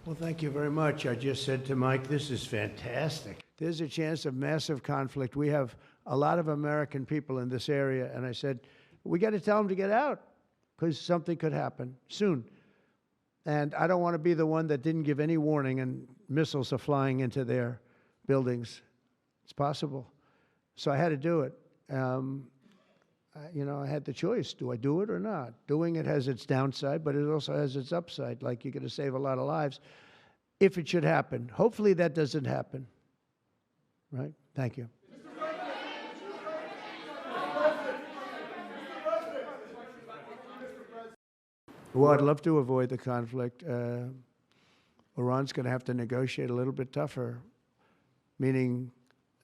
Well, thank you very much. I just said to Mike, this is fantastic. There's a chance of massive conflict. We have a lot of American people in this area, and I said, we got to tell them to get out because something could happen soon. And I don't want to be the one that didn't give any warning and missiles are flying into their buildings. It's possible. So I had to do it. I had the choice. Do I do it or not? Doing it has its downside, but it also has its upside, like you're going to save a lot of lives if it should happen. Hopefully that doesn't happen. Right? Thank you. Well, I'd love to avoid the conflict. Iran's going to have to negotiate a little bit tougher, meaning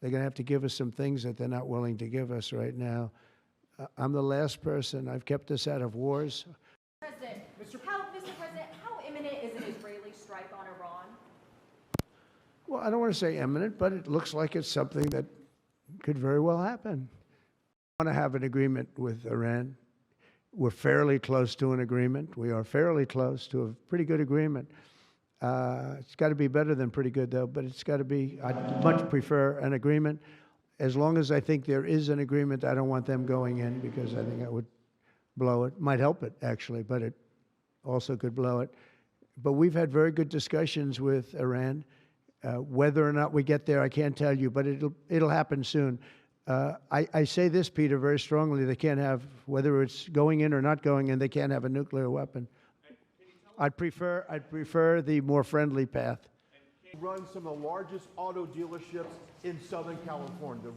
they're going to have to give us some things that they're not willing to give us right now. I'm the last person. I've kept us out of wars. Mr. President, how imminent is an Israeli strike on Iran? Well, I don't want to say imminent, but it looks like it's something that could very well happen. I want to have an agreement with Iran. We're fairly close to an agreement. We are fairly close to a pretty good agreement. It's got to be better than pretty good, though, but it's got to be, I'd much prefer an agreement. As long as I think there is an agreement, I don't want them going in because I think that would blow it. Might help it, actually, but it also could blow it. But we've had very good discussions with Iran. Whether or not we get there, I can't tell you, but it'll happen soon. I say this, Peter, very strongly. They can't have, whether it's going in or not going in, they can't have a nuclear weapon. I'd prefer the more friendly path. Run some of the largest auto dealerships in Southern California.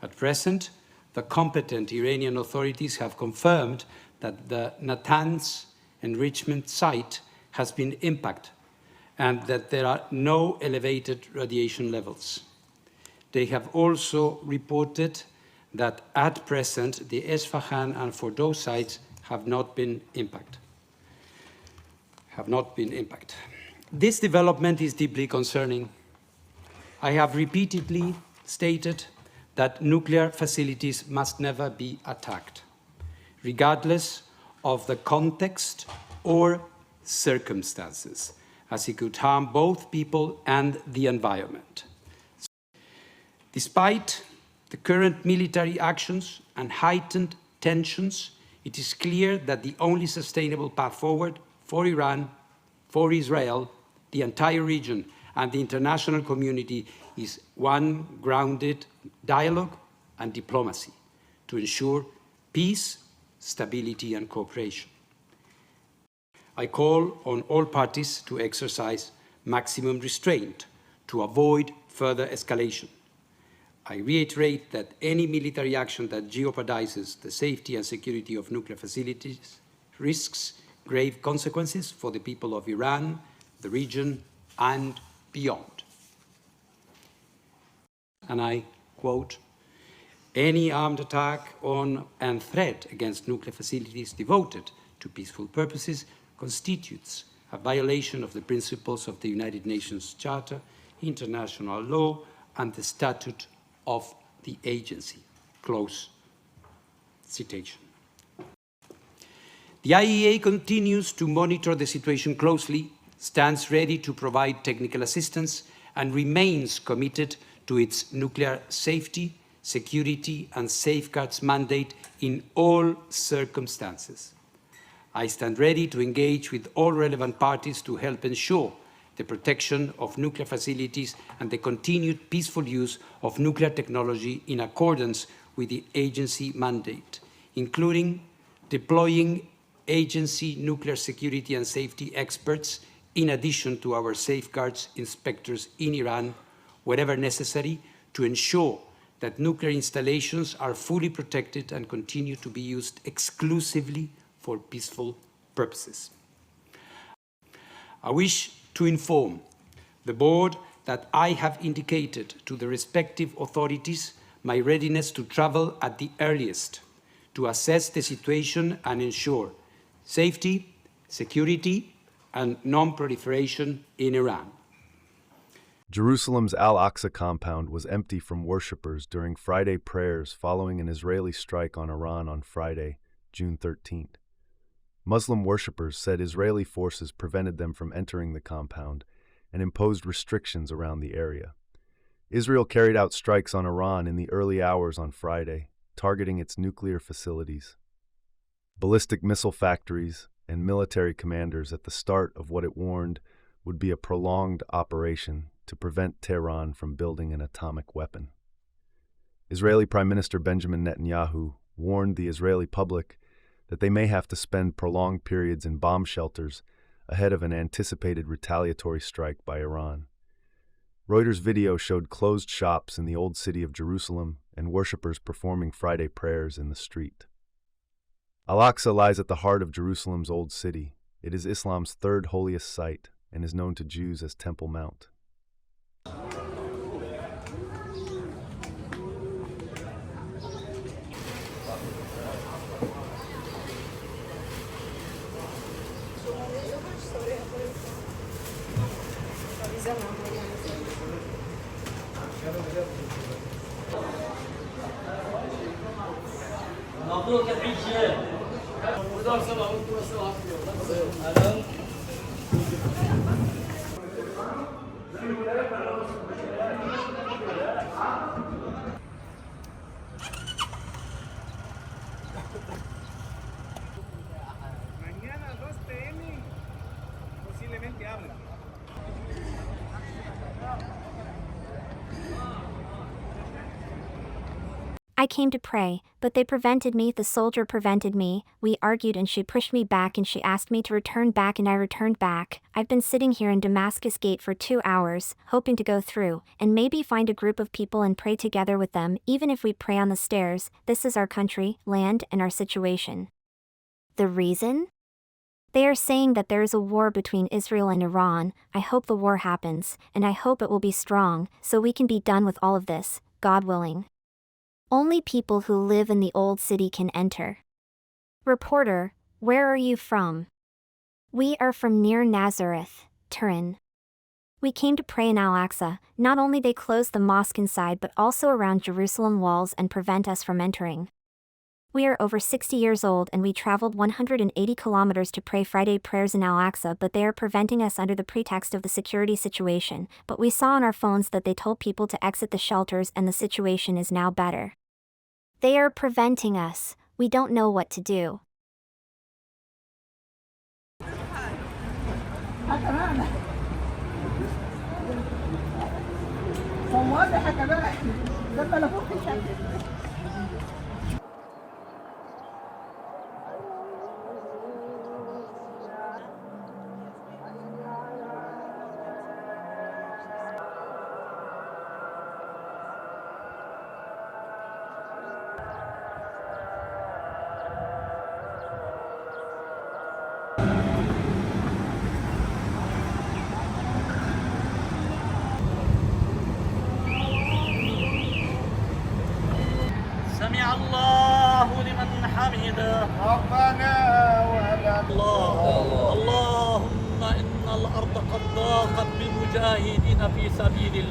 At present, the competent Iranian authorities have confirmed that the Natanz enrichment site has been impacted and that there are no elevated radiation levels. They have also reported that at present the Esfahan and Fordow sites have not been impacted. This development is deeply concerning. I have repeatedly stated that nuclear facilities must never be attacked, regardless of the context or circumstances, as it could harm both people and the environment. Despite the current military actions and heightened tensions, it is clear that the only sustainable path forward for Iran, for Israel, the entire region, and the international community is one grounded dialogue and diplomacy to ensure peace, stability, and cooperation. I call on all parties to exercise maximum restraint to avoid further escalation. I reiterate that any military action that jeopardizes the safety and security of nuclear facilities risks grave consequences for the people of Iran, the region, and beyond. And I quote, "Any armed attack on and threat against nuclear facilities devoted to peaceful purposes constitutes a violation of the principles of the United Nations Charter, international law, and the statute of the agency." Close citation. The IAEA continues to monitor the situation closely, stands ready to provide technical assistance, and remains committed to its nuclear safety, security, and safeguards mandate in all circumstances. I stand ready to engage with all relevant parties to help ensure the protection of nuclear facilities and the continued peaceful use of nuclear technology in accordance with the agency mandate, including deploying agency nuclear security and safety experts in addition to our safeguards inspectors in Iran, wherever necessary, to ensure that nuclear installations are fully protected and continue to be used exclusively for peaceful purposes. I wish to inform the Board that I have indicated to the respective authorities my readiness to travel at the earliest to assess the situation and ensure safety, security, and non-proliferation in Iran. Jerusalem's Al-Aqsa compound was empty from worshippers during Friday prayers following an Israeli strike on Iran on Friday, June 13th. Muslim worshippers said Israeli forces prevented them from entering the compound and imposed restrictions around the area. Israel carried out strikes on Iran in the early hours on Friday, targeting its nuclear facilities, ballistic missile factories, and military commanders at the start of what it warned would be a prolonged operation to prevent Tehran from building an atomic weapon. Israeli Prime Minister Benjamin Netanyahu warned the Israeli public that they may have to spend prolonged periods in bomb shelters ahead of an anticipated retaliatory strike by Iran. Reuters video showed closed shops in the Old City of Jerusalem and worshippers performing Friday prayers in the street. Al-Aqsa lies at the heart of Jerusalem's Old City. It is Islam's third holiest site and is known to Jews as Temple Mount. مبروك العيشة. Mañana 2 p.m. posiblemente habla. I came to pray, but they prevented me. The soldier prevented me. We argued and she pushed me back and she asked me to return back and I returned back. I've been sitting here in Damascus Gate for 2 hours, hoping to go through, and maybe find a group of people and pray together with them. Even if we pray on the stairs, this is our country, land, and our situation. The reason? They are saying that there is a war between Israel and Iran. I hope the war happens, and I hope it will be strong, so we can be done with all of this, God willing. Only people who live in the old city can enter. Reporter, where are you from? We are from near Nazareth, Turin. We came to pray in Al-Aqsa. Not only they close the mosque inside but also around Jerusalem walls and prevent us from entering. We are over 60 years old and we traveled 180 kilometers to pray Friday prayers in Al-Aqsa, but they are preventing us under the pretext of the security situation. But we saw on our phones that they told people to exit the shelters and the situation is now better. They are preventing us. We don't know what to do. سمع الله لمن حمده ربنا ولك الله اللهم إن الأرض قد ضاقت بالمجاهدين في سبيل الله